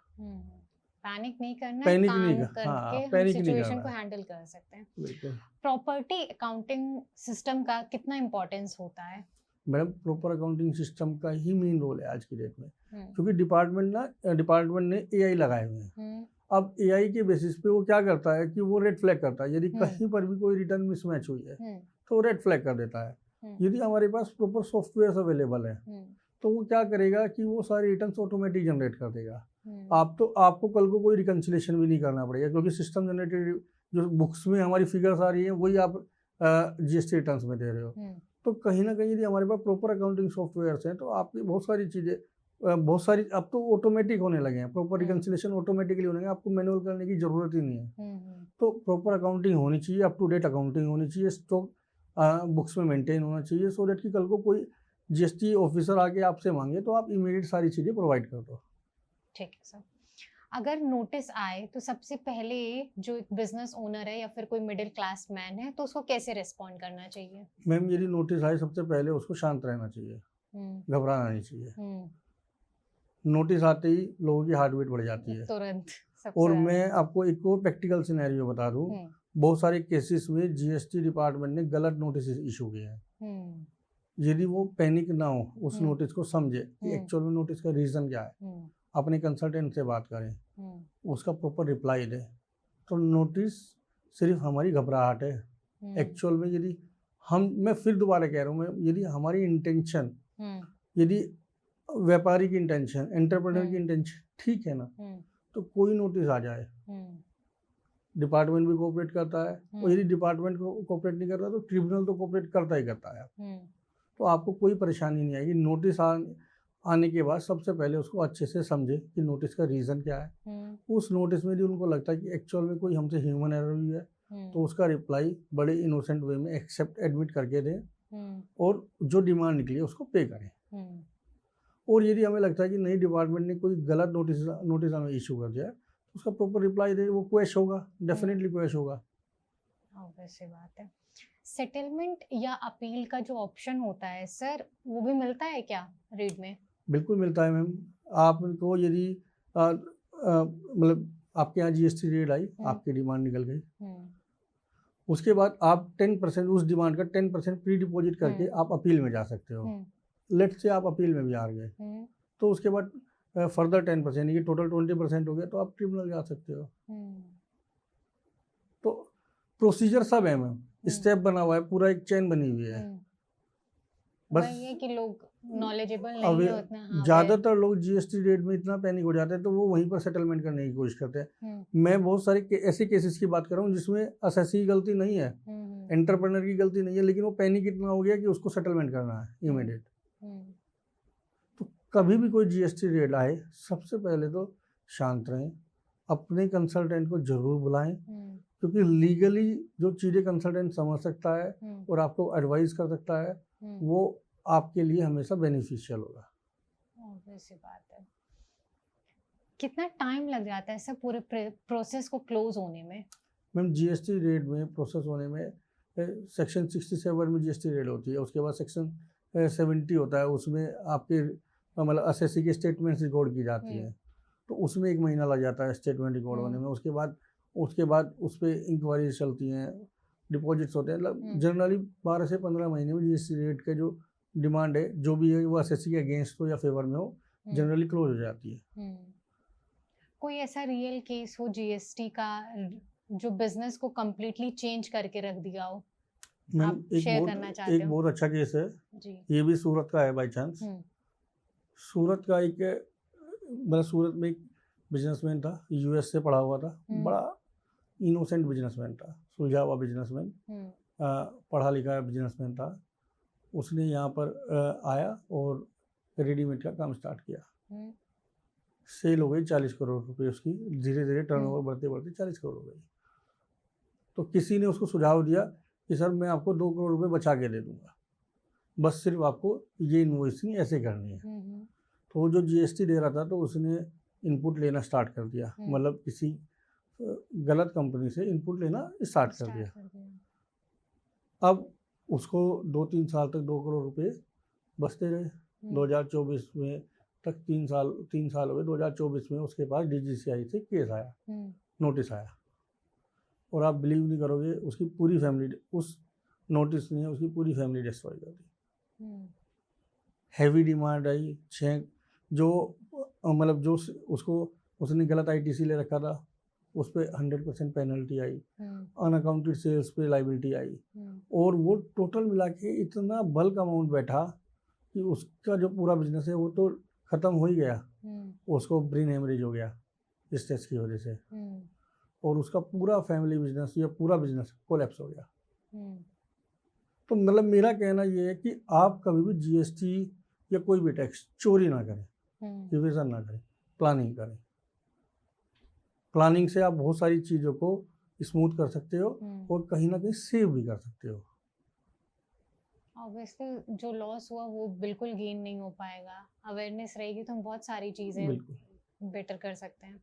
A: पैनिक नहीं करना,
B: पैनिक
A: काम
B: नहीं
A: करके हम
B: पैनिक नहीं
A: सिचुएशन
B: करना
A: को
B: है।
A: हैंडल कर सकते हैं।
B: बिल्कुल
A: प्रॉपर्टी अकाउंटिंग सिस्टम का कितना इम्पोर्टेंस होता है?
B: मैडम, प्रॉपर अकाउंटिंग सिस्टम का ही मेन रोल है आज की डेट में,
A: हम्म,
B: क्योंकि डिपार्टमेंट ने एआई लगाए हुए हैं।
A: हम्म,
B: अब एआई के बेसिस पे वो क्या करता है कि वो रेड फ्लैग करता है, यदि
A: हम्म,
B: कहीं पर भी कोई रिटर्न मिसमैच हुई है
A: हम्म,
B: तो वो रेड फ्लैग कर देता है। यदि हमारे पास प्रॉपर सॉफ्टवेयर अवेलेबल है तो वो क्या करेगा कि वो सारे रिटर्न्स ऑटोमेटिक जनरेट कर देगा। आपको कल को कोई रिकंसिलेशन भी नहीं करना पड़ेगा, क्योंकि सिस्टम जनरेटेड जो बुक्स में हमारी फिगर्स आ रही हैं वही आप जीएसटी रिटर्न्स में दे रहे हो। तो कहीं ना कहीं यदि हमारे पास प्रॉपर अकाउंटिंग सॉफ्टवेयर्स हैं तो आपकी बहुत सारी चीज़ें बहुत सारी अब तो ऑटोमेटिक होने लगे हैं, प्रॉपर रिकंसिलेशन ऑटोमेटिकली होने लगे, आपको मैनुअल करने की ज़रूरत ही नहीं है। तो प्रॉपर अकाउंटिंग होनी चाहिए, अप टू डेट अकाउंटिंग होनी चाहिए, स्टॉक बुक्स में मेंटेन होना चाहिए, सो दैट कि कल को कोई जीएसटी ऑफिसर आके आपसे मांगे तो आप इमीडिएट सारी चीज़ें प्रोवाइड कर दो।
A: ठीक है सर। अगर नोटिस आए तो सबसे पहले जो एक बिजनेस ओनर है या फिर कोई मिडिल क्लास मैन है तो उसको कैसे रिस्पॉन्ड करना चाहिए?
B: मैम, यदि नोटिस आए सबसे पहले उसको शांत रहना चाहिए, घबराना नहीं चाहिए। नोटिस आते ही लोगों की हार्ट बीट बढ़ जाती है
A: तुरंत।
B: और मैं आपको एक और प्रैक्टिकल सिनेरियो बता दूं, बहुत सारे केसेस में जीएसटी डिपार्टमेंट ने गलत नोटिस इशू किए हैं। यदि वो पैनिक ना हो, उस नोटिस को समझे कि एक्चुअल में नोटिस का रीज़न क्या है, अपने कंसल्टेंट से बात करें, उसका प्रॉपर रिप्लाई दें, तो नोटिस सिर्फ हमारी घबराहट है। एक्चुअल में यदि मैं फिर दोबारा कह रहा हूँ, यदि हमारी इंटेंशन, यदि व्यापारी की इंटेंशन, एंटरप्रेन्योर की इंटेंशन ठीक है ना, तो कोई नोटिस आ जाए डिपार्टमेंट भी कोऑपरेट करता है, और यदि डिपार्टमेंट को कोऑपरेट नहीं करता तो ट्रिब्यूनल तो कोऑपरेट करता ही करता है। तो आपको कोई परेशानी नहीं आएगी। नोटिस आने के बाद सबसे पहले उसको अच्छे से समझे कि नोटिस का रीज़न क्या है। उस नोटिस में यदि उनको लगता है कि एक्चुअल में कोई हमसे ह्यूमन एरर हुई है तो उसका रिप्लाई बड़े इनोसेंट वे में एक्सेप्ट एडमिट करके दें और जो डिमांड निकली है उसको पे करें। और यदि हमें लगता है कि नहीं, डिपार्टमेंट ने कोई गलत नोटिस हमें इशू कर दिया है तो उसका प्रॉपर रिप्लाई दे, वो क्वेश होगा, डेफिनेटली क्वेश होगा।
A: वैसे बात है। सेटलमेंट या अपील का जो ऑप्शन होता है सर, वो भी मिलता है क्या रीड में? बिल्कुल
B: मिलता है मैम। आपको यदि मतलब आपके यहाँ जीएसटी रेट आई, आपकी डिमांड निकल गई, उसके बाद आप 10% उस डिमांड का 10% प्री डिपॉजिट करके आप अपील में जा सकते हो। लेट से आप अपील में भी हार गए तो उसके बाद फर्दर 10%, ये टोटल 20% हो गया तो आप ट्रिब्यूनल जा सकते हो। तो प्रोसीजर सब है मैम, स्टेप बना हुआ है, पूरा एक चेन बनी हुई है।
A: बस ये कि लोग नॉलेजेबल नहीं है उतना। हाँ,
B: ज़्यादातर लोग जीएसटी रेट में इतना पैनिक हो जाते हैं तो वो वहीं पर सेटलमेंट करने की कोशिश करते हैं। मैं बहुत सारे ऐसे केसेस की बात कर रहा हूँ जिसमें असेसी की गलती नहीं है, एंटरप्रेन्योर की गलती नहीं है, लेकिन वो पैनिक इतना हो गया कि उसको सेटलमेंट करना है इमीडिएट। तो कभी भी कोई जीएसटी रेट आए सबसे पहले तो शांत रहें, अपने कंसल्टेंट को जरूर बुलाएं, क्योंकि लीगली जो चीज़ें कंसल्टेंट समझ सकता है और आपको एडवाइस कर सकता है वो आपके लिए हमेशा बेनिफिशियल होगा।
A: वैसी बात है। कितना टाइम लग जाता है सर पूरे प्रोसेस को क्लोज होने में?
B: मैम, जीएसटी रेट में प्रोसेस होने में सेक्शन 67 में जीएसटी रेट होती है, उसके बाद सेक्शन 70 होता है, उसमें आपके मतलब असेसी की स्टेटमेंट्स रिकॉर्ड की जाती है, तो उसमें 1 महीना लग जाता है स्टेटमेंट रिकॉर्ड होने में। उसके बाद उस पर इंक्वायरीज चलती हैं, डिपॉजिट्स होते हैं, मतलब जनरली 12 से 15 महीने में जीएसटी रेट के जो डिमांड है जो भी है वो एसएससी के अगेंस्ट हो या फेवर में हो, जनरली क्लोज हो जाती है।
A: कोई ऐसा रियल केस हो जीएसटी का जो बिजनेस को कम्प्लीटली चेंज करके रख दिया हो, आप शेयर करना चाहते हो?
B: एक बहुत अच्छा केस है जी। ये भी सूरत का है बाई चांस। सूरत का एक मतलब सूरत में एक बिजनेसमैन था, यूएस से पढ़ा हुआ था, बड़ा इनोसेंट बिजनेसमैन था, सुलझा हुआ बिजनेसमैन, पढ़ा लिखा बिजनेसमैन था। उसने यहाँ पर आया और रेडीमेड का काम स्टार्ट किया। सेल हो गई 40 करोड़ रुपए उसकी, धीरे धीरे टर्नओवर बढ़ते बढ़ते 40 करोड़ हो गई। तो किसी ने उसको सुझाव दिया कि सर मैं आपको 2 करोड़ रुपए बचा के दे दूंगा, बस सिर्फ आपको ये इन्वॉइसिंग ऐसे करनी है। तो वो जो जीएसटी दे रहा था तो उसने इनपुट लेना स्टार्ट कर दिया, मतलब किसी गलत कंपनी से इनपुट लेना स्टार्ट कर दिया। अब उसको 2-3 साल तक 2 करोड़ रुपए बचते रहे। 2024 में तक 3 साल हो गए। 2024 में उसके पास DGCI से केस आया, नोटिस आया, और आप बिलीव नहीं करोगे, उसकी पूरी फैमिली, उस नोटिस ने उसकी पूरी फैमिली डिस्ट्रॉय कर दी। हैवी डिमांड आई, जो मतलब जो उसको उसने गलत ITC ले रखा था उस पर 100% पेनल्टी आई, अनअकाउंटेड सेल्स पे लाइबिलिटी आई, और वो टोटल मिला के इतना बल्क अमाउंट बैठा कि उसका जो पूरा बिजनेस है वो तो ख़त्म हो ही गया। उसको ब्रेन हेमरेज हो गया स्ट्रेस की वजह से, और उसका पूरा फैमिली बिजनेस या पूरा बिजनेस कोलैप्स हो गया। तो मतलब मेरा कहना ये है कि आप कभी भी GST या कोई भी टैक्स चोरी ना करें, रिविजन ना करें, प्लानिंग करें। प्लानिंग से आप बहुत सारी चीज़ों को स्मूथ कर सकते हो और कहीं ना कहीं सेव भी कर सकते हो।
A: ऑब्वियसली जो लॉस हुआ वो बिल्कुल गेन नहीं हो पाएगा। अवेयरनेस रहेगी तो हम बहुत सारी चीज़ें बेटर कर सकते हैं।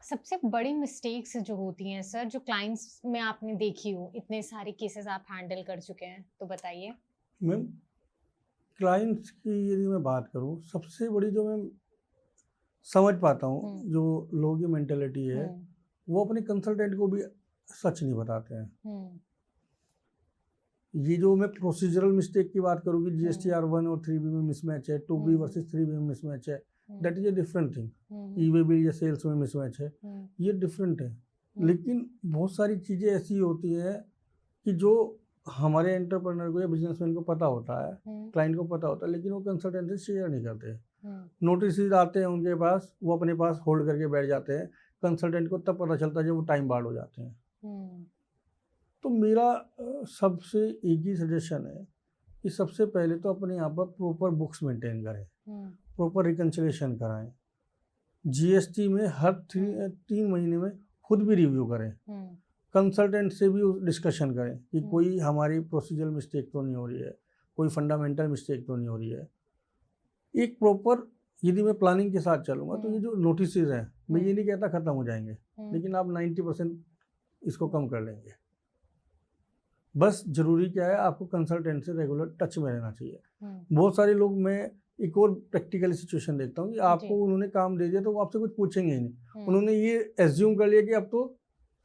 A: सबसे बड़ी मिस्टेक्स जो होती हैं सर, जो क्लाइंट्स में आपने देखी हो, इतने सारे केसेस आप हैंडल कर चुके हैं, तो बताइए।
B: मैम, क्लाइंट्स की यदि मैं बात करूं, सबसे बड़ी जो मैं समझ पाता हूं जो लोगों की मेंटेलिटी है, वो अपने कंसल्टेंट को भी सच नहीं बताते हैं। ये जो मैं प्रोसीजरल मिस्टेक की बात करूँ कि GSTR 1 और 3B में मिसमैच है, 2B वर्सेस 3B में मिसमैच है, that is a different thing. E-way bill या सेल्स में मिसमैच है, ये डिफरेंट है। लेकिन बहुत सारी चीज़ें ऐसी होती हैं कि जो हमारे एंटरप्रेन्योर को या बिजनेसमैन को पता होता है, क्लाइंट को पता होता है, लेकिन वो कंसल्टेंट से शेयर नहीं करते। नोटिस आते हैं उनके पास, वो अपने पास होल्ड करके बैठ जाते हैं। कंसल्टेंट को तब पता चलता है जब वो टाइम बार्ड हो जाते हैं। तो मेरा सबसे एक ही सजेशन है कि सबसे पहले तो अपने यहाँ पर प्रॉपर बुक्स मेंटेन करें, प्रॉपर रिकन्सिलेशन कराएं। GST में हर 3 महीने में खुद भी रिव्यू करें, कंसल्टेंट से भी डिस्कशन करें कि कोई हमारी प्रोसीजरल मिस्टेक तो नहीं हो रही है, कोई फंडामेंटल मिस्टेक तो नहीं हो रही है। एक प्रॉपर, यदि मैं प्लानिंग के साथ चलूँगा तो ये जो नोटिस हैं, मैं ये नहीं कहता ख़त्म हो जाएंगे, लेकिन आप 90% इसको कम कर लेंगे। बस जरूरी क्या है, आपको कंसल्टेंट से रेगुलर टच में रहना चाहिए। बहुत सारे लोग, मैं एक और प्रैक्टिकल सिचुएशन देखता हूँ कि आपको उन्होंने काम दे दिया तो वो आपसे कुछ पूछेंगे ही नहीं। उन्होंने ये एज्यूम कर लिया कि अब तो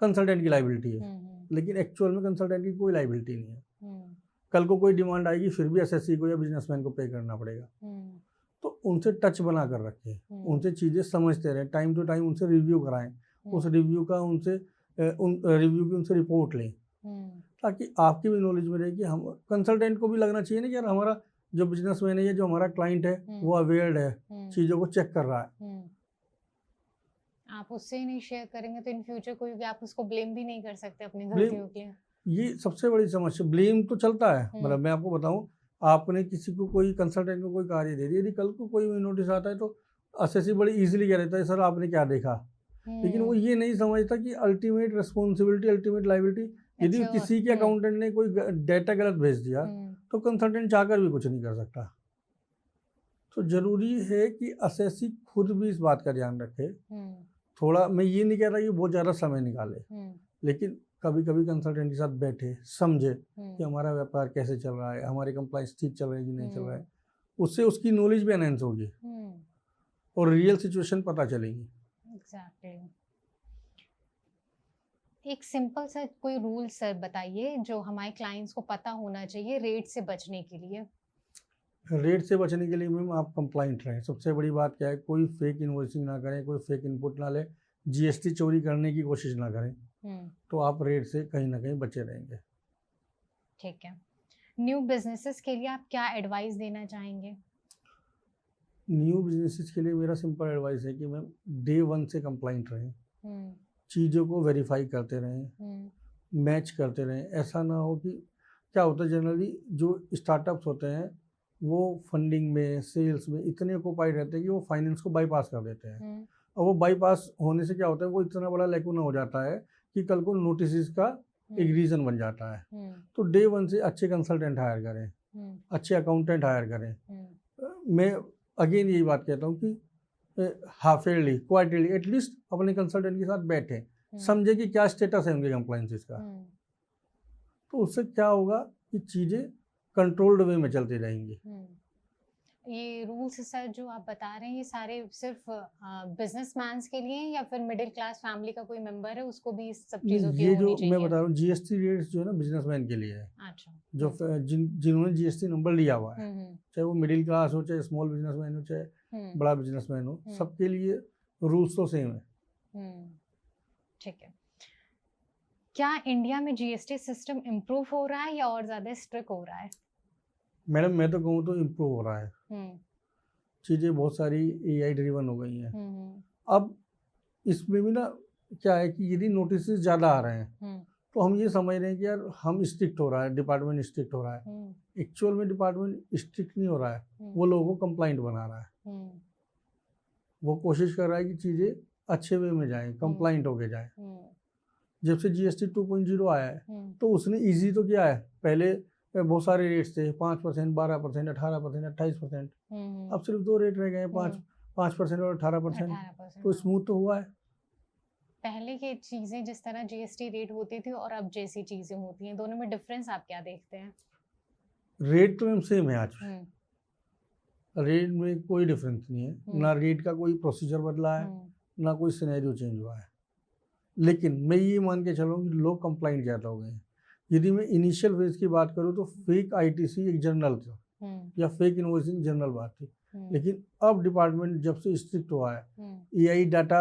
B: कंसल्टेंट की लाइबिलिटी है, लेकिन एक्चुअल में कंसल्टेंट की कोई लाइबिलिटी नहीं है। कल को कोई डिमांड आएगी फिर भी SSC को या बिजनेसमैन को पे करना पड़ेगा। तो उनसे टच बना कर रखें, उनसे चीज़ें समझते रहें, टाइम टू टाइम उनसे रिव्यू कराएं, उस रिव्यू का रिव्यू की उनसे रिपोर्ट लें, ताकि आपकी भी नॉलेज में रहे कि हम कंसल्टेंट को भी लगना चाहिए ना कि यार हमारा जो बिजनेसमैन है या जो हमारा क्लाइंट है वो अवेयर्ड है, चीज़ों को चेक कर रहा है।
A: आप उससे ही नहीं शेयर करेंगे तो इन फ्यूचर कोई भी आप उसको ब्लेम भी नहीं कर सकते अपनी गलतियों के लिए।
B: ये सबसे बड़ी समस्या, ब्लेम तो चलता है। मतलब मैं आपको बताऊं, आपने किसी को कोई कंसल्टेंट को कोई कार्य दे दिया, यदि कल को कोई नोटिस आता है तो SSC बड़ी इजीली कह देता है सर आपने क्या देखा, लेकिन वो ये नहीं समझता कि अल्टीमेट रिस्पॉन्सिबिलिटी, अल्टीमेट लाइबिलिटी, यदि किसी के अकाउंटेंट ने कोई डेटा गलत भेज दिया तो कंसल्टेंट चाहकर भी कुछ नहीं कर सकता। तो जरूरी है कि SSC खुद भी इस बात का ध्यान रखे। थोड़ा, मैं ये नहीं कह रहा कि बहुत ज़्यादा समय निकाले, लेकिन कभी कभी कंसल्टेंट के साथ बैठे, समझे कि हमारा व्यापार कैसे चल रहा है, हमारी कंप्लाइंस ठीक चल रही है कि नहीं चल रहा है। उससे उसकी नॉलेज भी एनहेंस होगी और रियल सिचुएशन पता चलेगी।
A: एग्जैक्टली। एक सिंपल सा कोई रूल सर बताइए जो हमारे क्लाइंट्स को पता होना चाहिए रेट से बचने के लिए।
B: रेट से बचने के लिए मैम आप कंप्लाइंट रहें। सबसे बड़ी बात क्या है, कोई फेक इनवॉइसिंग ना करें, कोई फेक इनपुट ना ले, GST चोरी करने की कोशिश ना करें, तो आप रेट से कहीं ना कहीं बचे रहेंगे।
A: ठीक है। न्यू बिजनेसेस के लिए आप क्या एडवाइस देना चाहेंगे?
B: न्यू बिजनेसेस के लिए मेरा सिंपल एडवाइस है कि मैम डे 1 से कंप्लाइंट रहें, चीज़ों को वेरीफाई करते रहें, मैच करते रहें। ऐसा ना हो कि क्या होता है, जनरली जो स्टार्टअप्स होते हैं वो फंडिंग में, सेल्स में इतने ऑक्यूपाइड रहते हैं कि वो फाइनेंस को बाईपास कर देते हैं। और वो बाईपास होने से क्या होता है, वो इतना बड़ा लैकुना हो जाता है कि कल को नोटिस का एक रीज़न बन जाता है। तो डे 1 से अच्छे कंसल्टेंट हायर करें, अच्छे अकाउंटेंट हायर करें। मैं अगेन यही बात कहता हूँ कि हाफ ईयरली क्वार्टरली एटलीस्ट अपने कंसल्टेंट के साथ बैठे, समझे कि क्या स्टेटस है उनके कंप्लायंसेस का। तो उससे क्या होगा कि चीज़ें कंट्रोल्ड वे में चलती रहेंगी।
A: ये रूल्स सर जो आप बता रहे हैं ये सारे सिर्फ बिजनेसमैन के लिए हैं या फिर मिडिल क्लास फैमिली का कोई मेंबर है उसको भी इस सब चीजों की
B: ये
A: होनी
B: जो
A: चाहिए?
B: मैं बता रहा हूँ जीएसटी रेट्स जो है ना बिजनेसमैन के लिए है।
A: अच्छा।
B: जो जिन्होंने जीएसटी नंबर लिया हुआ है, चाहे वो मिडिल क्लास हो, चाहे स्मॉल बिजनेसमैन हो, चाहे बड़ा बिजनेसमैन हो, सबके लिए रूल्स तो सेम है।
A: ठीक है। क्या इंडिया में जीएसटी सिस्टम इम्प्रूव हो रहा है या और ज्यादा स्ट्रिक्ट हो रहा है?
B: मैडम मैं तो कहूँ तो इम्प्रूव हो रहा है। चीज़ें बहुत सारी एआई ड्रिवन हो गई हैं। अब इसमें भी ना क्या है कि यदि नोटिस ज़्यादा आ रहे हैं तो हम ये समझ रहे हैं कि यार हम स्ट्रिक्ट हो रहा है, डिपार्टमेंट स्ट्रिक्ट हो रहा है। एक्चुअल में डिपार्टमेंट स्ट्रिक्ट नहीं हो रहा है, वो लोगों को कंप्लाइंट बना रहा है। वो कोशिश कर रहा है कि चीज़ें अच्छे वे में जाएं, कंप्लाइंट होके जाएं। जब से जीएसटी 2.0 आया है तो उसने इजी तो किया है। पहले बहुत सारे रेट्स थे, 5%, 12%, 18%, 28%। अब सिर्फ 2 रेट रह गए हैं, 5% और 18%। तो स्मूथ तो हुआ है।
A: पहले की चीजें जिस तरह जीएसटी रेट होती थी और अब जैसी चीजें होती हैं, दोनों में डिफरेंस आप क्या देखते हैं?
B: रेट तो मैम सेम है आज। रेट में कोई डिफरेंस नहीं है, ना रेट का कोई प्रोसीजर बदला है, ना कोई सिनेरियो चेंज हुआ है। लेकिन मैं ये मान के चल रहा हूँ कि लोग कंप्लाइंट ज़्यादा हो गए हैं। यदि मैं इनिशियल फेज की बात करूँ तो फेक आईटीसी एक जनरल था या फेक इनवॉइसिंग जनरल बात थी। लेकिन अब डिपार्टमेंट जब से स्ट्रिक्ट हुआ है, एआई डाटा,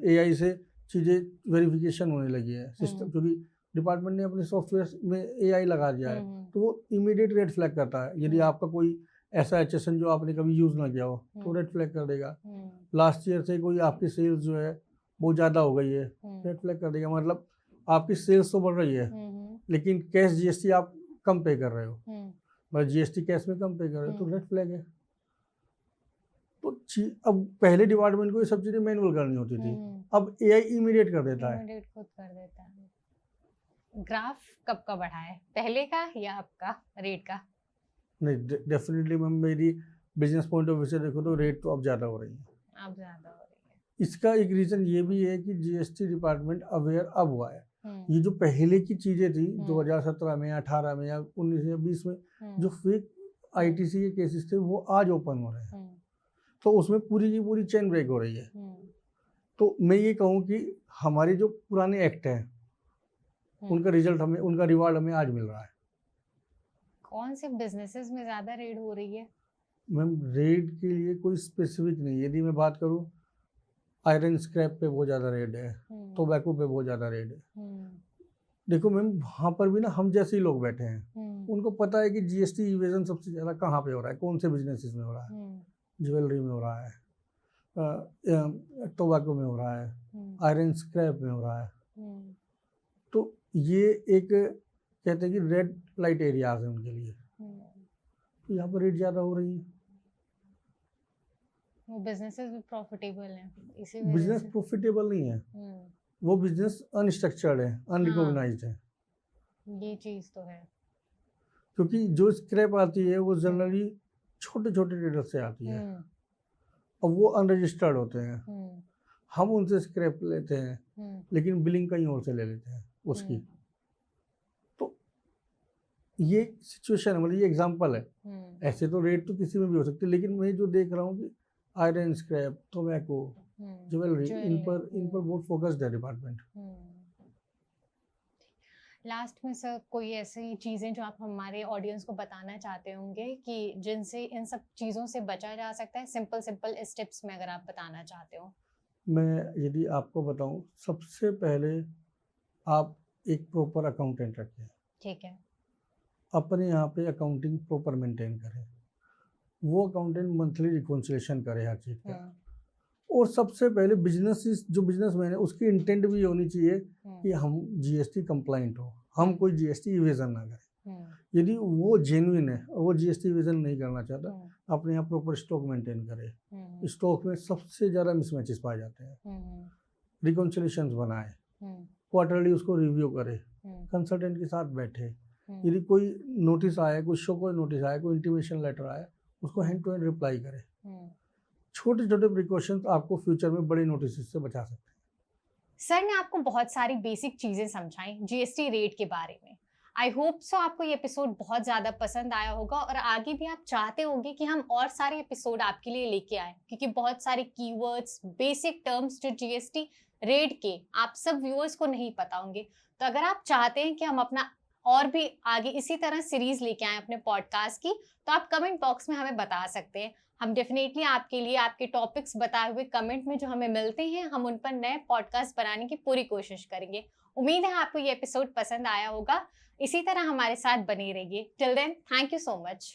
B: एआई से चीज़ें वेरिफिकेशन होने लगी है सिस्टम, क्योंकि डिपार्टमेंट ने अपने सॉफ्टवेयर में एआई लगा दिया है। तो वो इमीडिएट रेड फ्लैग करता है। यदि आपका कोई ऐसा HSN जो आपने कभी यूज़ ना किया हो तो रेड फ्लैग कर देगा। लास्ट ईयर से कोई आपकी सेल्स जो है वो ज़्यादा हो गई है, रेड फ्लैग कर देगा। मतलब आपकी सेल्स तो बढ़ रही है लेकिन कैश जीएसटी आप कम पे कर रहे हो, मतलब जीएसटी कैश में कम पे कर रहे हो, तो रेड फ्लैग है। तो अब पहले डिपार्टमेंट को ये सब चीज़ें मैनुअल करनी होती थी, अब एआई इमीडिएट कर देता है।
A: इमीडिएट खुद कर देता है। ग्राफ कब का बढ़ा है, पहले का या आपका रेट का?
B: नहीं, डेफिनेटली मैम मेरी बिजनेस पॉइंट ऑफ व्यू से देखो तो रेट तो अब ज़्यादा हो रही है।
A: अब ज़्यादा हो रही है।
B: इसका एक रीज़न ये भी है कि जीएसटी डिपार्टमेंट अवेयर अब हुआ है। ये जो पहले की चीज़ें थी 2017 में, 18 में या 19 या 20 में, जो फेक आईटीसी के केसेस थे वो आज ओपन हो रहे हैं। तो उसमें पूरी की पूरी चेन ब्रेक हो रही है। तो मैं ये कहूँ कि हमारे जो पुराने एक्ट हैं उनका रिजल्ट हमें, उनका रिवार्ड हमें आज मिल रहा है।
A: कौन से बिजनेसेस में ज़्यादा रेड हो रही है? मैम
B: रेड के लिए कोई स्पेसिफिक नहीं। यदि मैं बात करूँ आयरन स्क्रैप पे बहुत ज़्यादा रेड है, टोबैको पे बहुत ज़्यादा रेड है। देखो मैम वहाँ पर भी ना हम जैसे ही लोग बैठे हैं, उनको पता है कि जीएसटी इवेजन सबसे ज़्यादा कहाँ पे हो रहा है, कौन से बिजनेसेस में हो रहा है। ज्वेलरी में हो रहा है, टोबैको में हो रहा है, आयरन स्क्रैप में हो रहा है। तो ये एक कहते हैं कि रेड लाइट एरियाज है उनके लिए। तो यहाँ पर रेट ज़्यादा हो रही है।
A: वो बिजनेसेस भी प्रॉफिटेबल हैं, इसी
B: बिजनेस प्रॉफिटेबल नहीं है, वो बिजनेस अनस्ट्रक्चर्ड है, अनरिकॉग्नाइज्ड है।
A: ये चीज़ तो है,
B: क्योंकि जो स्क्रैप आती है वो जनरली छोटे छोटे ट्रेडर से आती है और वो अनरजिस्टर्ड होते हैं। हम उनसे स्क्रैप लेते हैं लेकिन बिलिंग कहीं और से ले लेते हैं उसकी। तो ये सिचुएशन है, मतलब ये एग्जांपल है। ऐसे तो रेट तो किसी में भी हो सकती है, लेकिन मैं जो देख रहा हूँ कि आयरन स्क्रैप, टोबैको, ज्वेलरी, इन पर बहुत फोकस्ड है डिपार्टमेंट।
A: लास्ट में सर कोई ऐसी चीज़ें जो आप हमारे ऑडियंस को बताना चाहते होंगे कि जिनसे इन सब चीज़ों से बचा जा सकता है, सिंपल स्टेप्स में अगर आप बताना चाहते हो?
B: मैं यदि आपको बताऊं, सबसे पहले आप एक प्रॉपर अकाउंटेंट रखें।
A: ठीक है।
B: अपने यहाँ पे अकाउंटिंग प्रॉपर मेंटेन करें। वो अकाउंटेंट मंथली रिकॉन्सिलेशन करे हर चीज़ का। और सबसे पहले जो बिजनेसमैन है उसकी इंटेंट भी होनी चाहिए कि हम जीएसटी कंप्लाइंट हो, हम कोई जीएसटी इवेजन ना करें। यदि वो जेन्युइन है और वो जीएसटी इवेजन नहीं करना चाहता, अपने यहाँ प्रॉपर स्टॉक मेंटेन करे। स्टॉक में सबसे ज़्यादा मिसमैचेस पाए जाते हैं। रिकॉन्सिलेशंस बनाए, क्वार्टरली उसको रिव्यू करे, कंसल्टेंट के साथ बैठे। यदि कोई नोटिस आया, कोई शो कोई नोटिस आया, कोई इंटीमेशन लेटर आया, उसको हैंड टू हैंड रिप्लाई करे। छोटे छोटे प्रिकॉशंस आपको फ्यूचर में बड़ी नोटिस से बचा सकते हैं।
A: सर ने आपको बहुत सारी बेसिक चीजें समझाई जीएसटी रेट के बारे में। आई होप सो आपको ये एपिसोड बहुत ज्यादा पसंद आया होगा और आगे भी आप चाहते होंगे कि हम और सारे एपिसोड आपके लिए लेके आए, क्योंकि बहुत सारे कीवर्ड्स, बेसिक टर्म्स जो जीएसटी रेट के आप सब व्यूअर्स को नहीं पता होंगे। तो अगर आप चाहते हैं कि हम अपना और भी आगे इसी तरह सीरीज लेके आए अपने पॉडकास्ट की, तो आप कमेंट बॉक्स में हमें बता सकते हैं। हम डेफिनेटली आपके लिए आपके टॉपिक्स बताए हुए कमेंट में जो हमें मिलते हैं, हम उन पर नए पॉडकास्ट बनाने की पूरी कोशिश करेंगे। उम्मीद है आपको ये एपिसोड पसंद आया होगा। इसी तरह हमारे साथ बने रहिए। Till then, thank you so much.